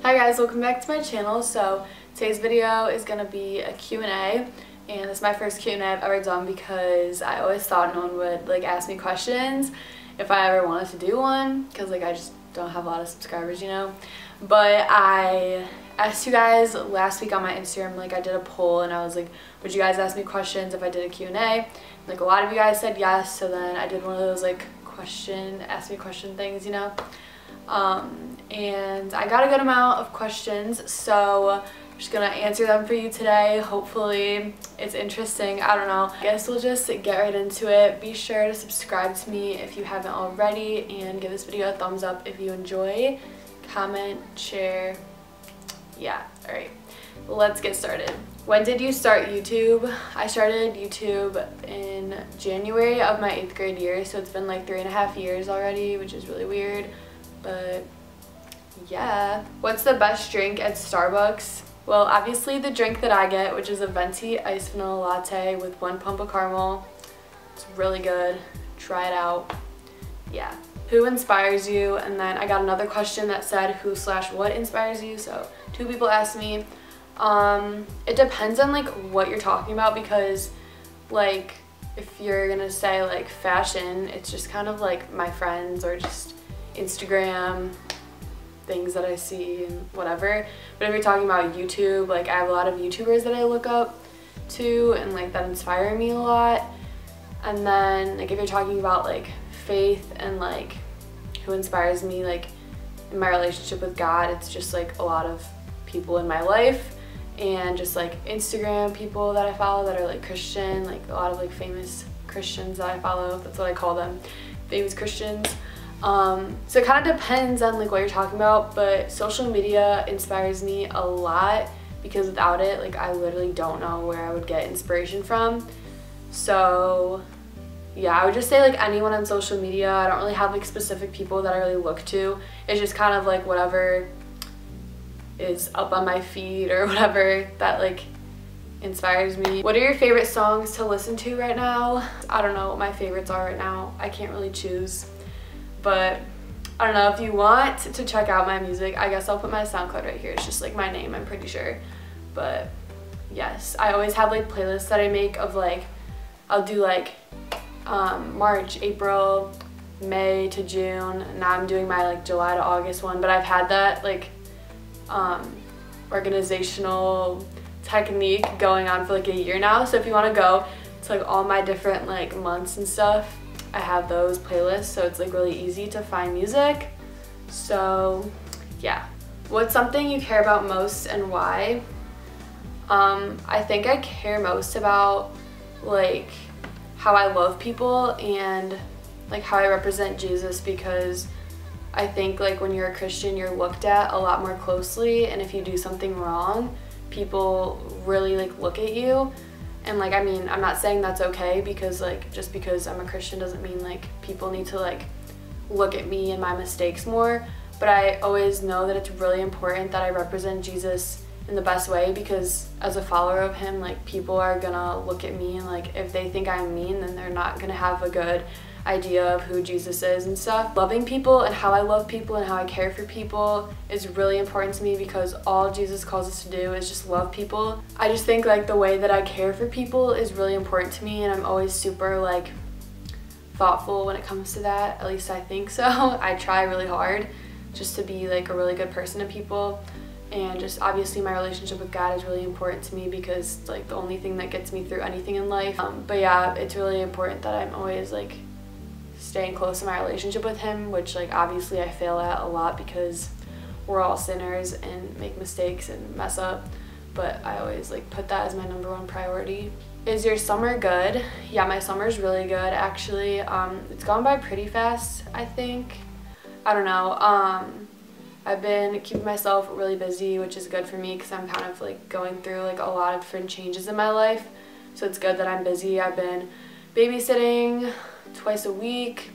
Hi guys, welcome back to my channel. So today's video is going to be a Q&A, and this is my first Q&A I've ever done because I always thought no one would ask me questions if I ever wanted to do one, because I just don't have a lot of subscribers, you know. But I asked you guys last week on my Instagram, I did a poll and I was like, would you guys ask me questions if I did a Q&A? A lot of you guys said yes, so then I did one of those ask me question things, you know. And I got a good amount of questions, so I'm just gonna answer them for you today. Hopefully it's interesting. I don't know. I guess we'll just get right into it. Be sure to subscribe to me if you haven't already, and give this video a thumbs up if you enjoy. Comment, share. Yeah, alright. Let's get started. When did you start YouTube? I started YouTube in January of my 8th grade year, so it's been 3.5 years already, which is really weird. But yeah. What's the best drink at Starbucks? Well, obviously the drink that I get, which is a venti iced vanilla latte with 1 pump of caramel. It's really good. Try it out. Yeah. Who inspires you? And then I got another question that said who/what inspires you. So 2 people asked me. It depends on what you're talking about, because if you're gonna say fashion, it's just kind of my friends or just Instagram things that I see and whatever. But if you're talking about YouTube, I have a lot of YouTubers that I look up to and that inspire me a lot. And then if you're talking about faith and who inspires me in my relationship with God, it's just a lot of people in my life, and just Instagram people that I follow that are Christian, a lot of famous Christians that I follow. That's what I call them, famous Christians. So it kind of depends on what you're talking about, but social media inspires me a lot, because without it I literally don't know where I would get inspiration from. So yeah, I would just say anyone on social media. I don't really have specific people that I really look to. It's just kind of whatever is up on my feed or whatever that inspires me. What are your favorite songs to listen to right now? I don't know what my favorites are right now. I can't really choose. But I don't know, if you want to check out my music, I guess I'll put my SoundCloud right here. It's just my name, I'm pretty sure. But yes, I always have playlists that I make of I'll do March, April, May to June. Now I'm doing my July to August one, but I've had that organizational technique going on for a year now. So if you want to go to all my different months and stuff, I have those playlists, so it's really easy to find music. So yeah. What's something you care about most and why? I think I care most about how I love people and how I represent Jesus, because I think when you're a Christian, you're looked at a lot more closely, and if you do something wrong, people really look at you. And I mean, I'm not saying that's okay, because just because I'm a Christian doesn't mean people need to look at me and my mistakes more. But I always know that it's really important that I represent Jesus in the best way, because as a follower of him, people are gonna look at me, and if they think I'm mean, then they're not gonna have a good idea of who Jesus is and stuff. Loving people and how I love people and how I care for people is really important to me, because all Jesus calls us to do is just love people. I just think the way that I care for people is really important to me, and I'm always super thoughtful when it comes to that. At least I think so. I try really hard just to be a really good person to people. And just obviously my relationship with God is really important to me, because it's the only thing that gets me through anything in life. But yeah, it's really important that I'm always staying close to my relationship with him, which obviously I fail at a lot, because we're all sinners and make mistakes and mess up. But I always put that as my #1 priority. Is your summer good? Yeah, my summer's really good actually. It's gone by pretty fast, I think. I don't know. I've been keeping myself really busy, which is good for me, because I'm kind of going through a lot of different changes in my life. So it's good that I'm busy. I've been babysitting twice a week,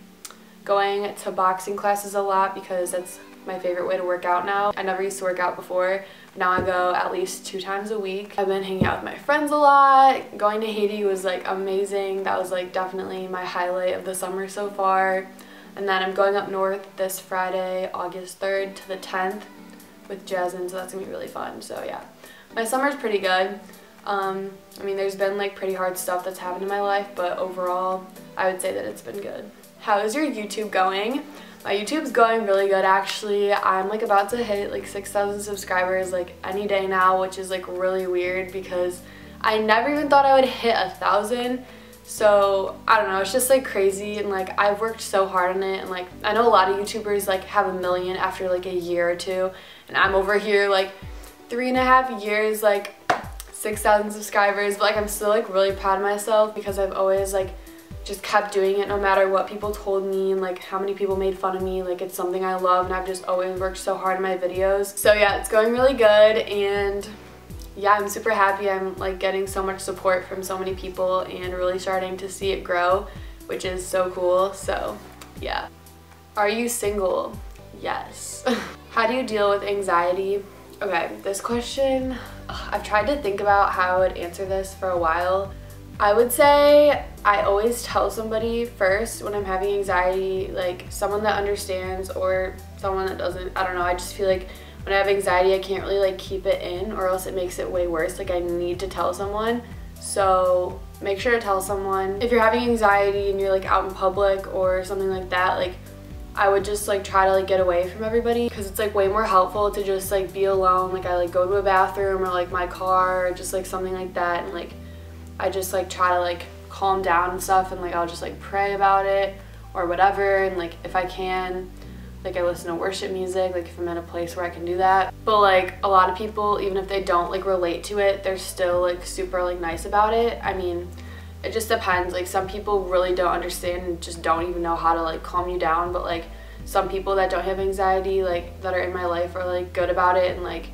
going to boxing classes a lot, because that's my favorite way to work out now. I never used to work out before. Now I go at least 2 times a week. I've been hanging out with my friends a lot. Going to Haiti was amazing. That was definitely my highlight of the summer so far. And then I'm going up north this Friday, August 3rd to the 10th with Jasmine, so that's gonna be really fun. So yeah, my summer's pretty good. I mean, there's been like pretty hard stuff that's happened in my life, but overall I would say that it's been good. How is your YouTube going? My YouTube's going really good actually. I'm like about to hit like 6,000 subscribers like any day now, which is like really weird because I never even thought I would hit 1,000. So I don't know, it's just like crazy, and like I've worked so hard on it, and like I know a lot of YouTubers like have 1 million after like a year or two, and I'm over here like 3.5 years, like 6,000 subscribers, but like I'm still like really proud of myself because I've always like just kept doing it no matter what people told me and like how many people made fun of me. Like it's something I love, and I've just always worked so hard on my videos. So yeah, it's going really good, and yeah, I'm super happy. I'm like getting so much support from so many people and really starting to see it grow, which is so cool. So yeah. Are you single? Yes. How do you deal with anxiety? Okay, this question, I've tried to think about how I would answer this for a while. I would say I always tell somebody first when I'm having anxiety, like someone that understands or someone that doesn't. I don't know, I just feel like when I have anxiety I can't really like keep it in, or else it makes it way worse. Like I need to tell someone. So make sure to tell someone. If you're having anxiety and you're like out in public or something like that, like I would just like try to like get away from everybody, because it's like way more helpful to just like be alone. Like I like go to a bathroom or like my car or just like something like that, and like I just like try to like calm down and stuff, and like I'll just like pray about it or whatever. And like if I can, like I listen to worship music, like if I'm in a place where I can do that. But like a lot of people, even if they don't like relate to it, they're still like super like nice about it. I mean, it just depends. Like some people really don't understand and just don't even know how to like calm you down, but like some people that don't have anxiety, like that are in my life, are like good about it and like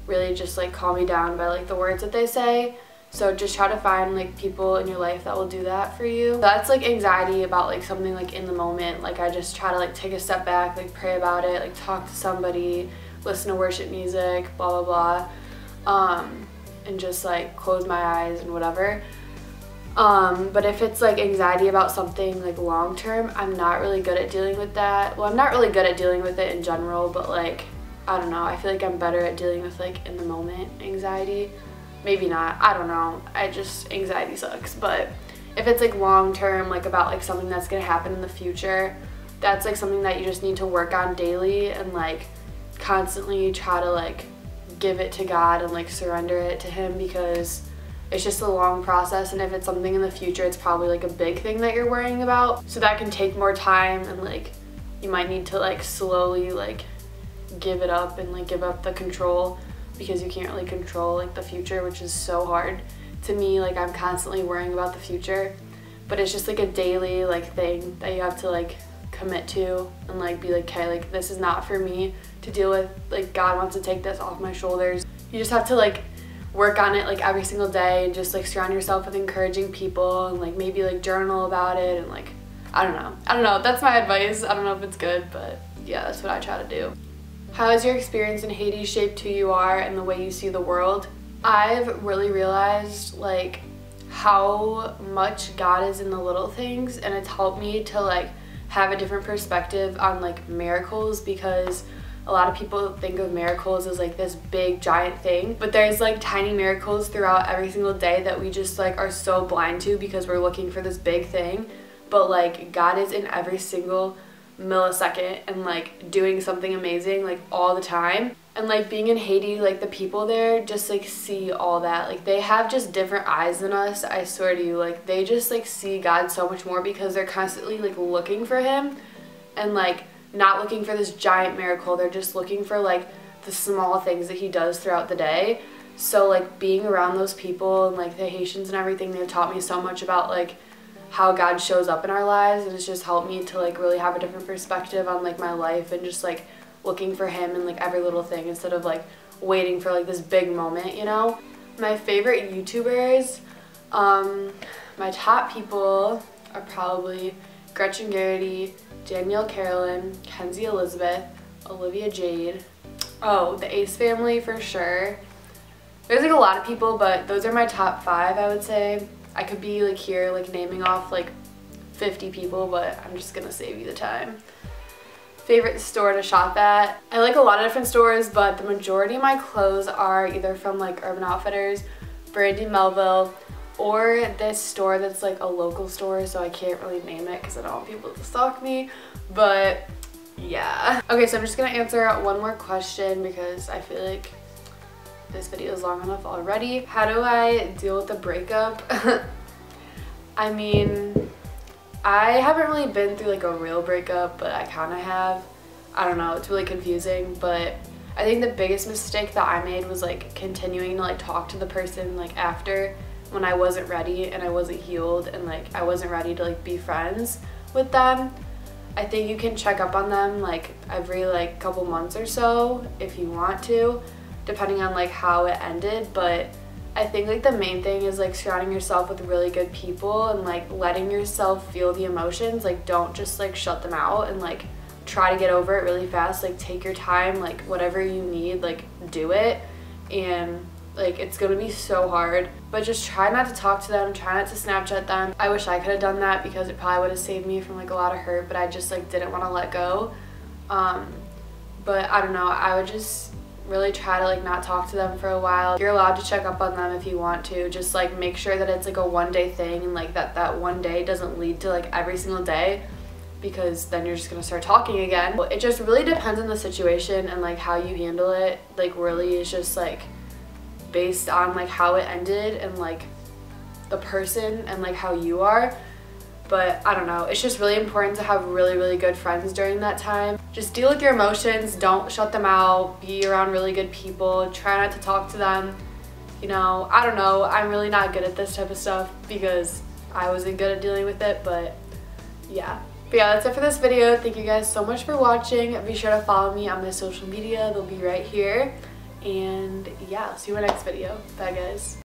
really just like calm me down by like the words that they say. So just try to find like people in your life that will do that for you. So that's like anxiety about like something like in the moment. Like I just try to like take a step back, like pray about it, like talk to somebody, listen to worship music, blah blah blah, and just like close my eyes and whatever. But if it's like anxiety about something like long term, I'm not really good at dealing with that. Well, I'm not really good at dealing with it in general, but like I don't know, I feel like I'm better at dealing with like in the moment anxiety. Maybe not, I don't know, anxiety sucks. But if it's like long term, like about like something that's gonna happen in the future, that's like something that you just need to work on daily and like constantly try to like give it to God and like surrender it to Him, because it's just a long process. And if it's something in the future, it's probably like a big thing that you're worrying about, so that can take more time, and like you might need to like slowly like give it up and like give up the control, because you can't really control like the future, which is so hard to me. Like I'm constantly worrying about the future, but it's just like a daily like thing that you have to like commit to and like be like, okay, like this is not for me to deal with. Like God wants to take this off my shoulders. You just have to like work on it like every single day, and just like surround yourself with encouraging people, and like maybe like journal about it, and like I don't know, that's my advice. I don't know if it's good, but yeah, that's what I try to do. How has your experience in Haiti shaped who you are and the way you see the world? I've really realized like how much God is in the little things, and it's helped me to like have a different perspective on like miracles, because a lot of people think of miracles as like this big giant thing, but there's like tiny miracles throughout every single day that we just like are so blind to because we're looking for this big thing. But like God is in every single millisecond and like doing something amazing like all the time. And like being in Haiti, like the people there just like see all that. Like they have just different eyes than us, I swear to you. Like they just like see God so much more, because they're constantly like looking for Him, and like not looking for this giant miracle. They're just looking for like the small things that He does throughout the day. So like being around those people and like the Haitians and everything, they've taught me so much about like how God shows up in our lives, and it's just helped me to like really have a different perspective on like my life, and just like looking for Him in like every little thing instead of like waiting for like this big moment, you know? My favorite YouTubers, my top people are probably Gretchen Garrity, Danielle Carolyn, Kenzie Elizabeth, Olivia Jade. Oh, the Ace family for sure. There's like a lot of people, but those are my top 5, I would say. I could be like here like naming off like 50 people, but I'm just gonna save you the time. Favorite store to shop at? I like a lot of different stores, but the majority of my clothes are either from like Urban Outfitters, Brandy Melville, or this store that's like a local store, so I can't really name it because I don't want people to stalk me, but yeah. Okay, so I'm just gonna answer one more question because I feel like this video is long enough already. How do I deal with a breakup? I mean, I haven't really been through like a real breakup, but I kind of have. I don't know, it's really confusing, but I think the biggest mistake that I made was like continuing to like talk to the person like after, when I wasn't ready and I wasn't healed and like I wasn't ready to like be friends with them. I think you can check up on them like every like couple months or so if you want to, depending on like how it ended, but I think like the main thing is like surrounding yourself with really good people and like letting yourself feel the emotions. Like don't just like shut them out and like try to get over it really fast. Like take your time, like whatever you need, like do it. And like it's gonna be so hard, but just try not to talk to them, try not to Snapchat them. I wish I could have done that because it probably would have saved me from like a lot of hurt, but I just like didn't want to let go. But I don't know, I would just really try to like not talk to them for a while. You're allowed to check up on them if you want to, just like make sure that it's like a one-day thing and like that one day doesn't lead to like every single day, because then you're just gonna start talking again. It just really depends on the situation and like how you handle it. Like really is just like based on like how it ended and like the person and like how you are. But I don't know, it's just really important to have really good friends during that time. Just deal with your emotions, don't shut them out, be around really good people, try not to talk to them. You know, I don't know, I'm really not good at this type of stuff because I wasn't good at dealing with it, but yeah. But yeah, that's it for this video. Thank you guys so much for watching. Be sure to follow me on my social media, they'll be right here. And yeah, I'll see you in my next video. Bye guys.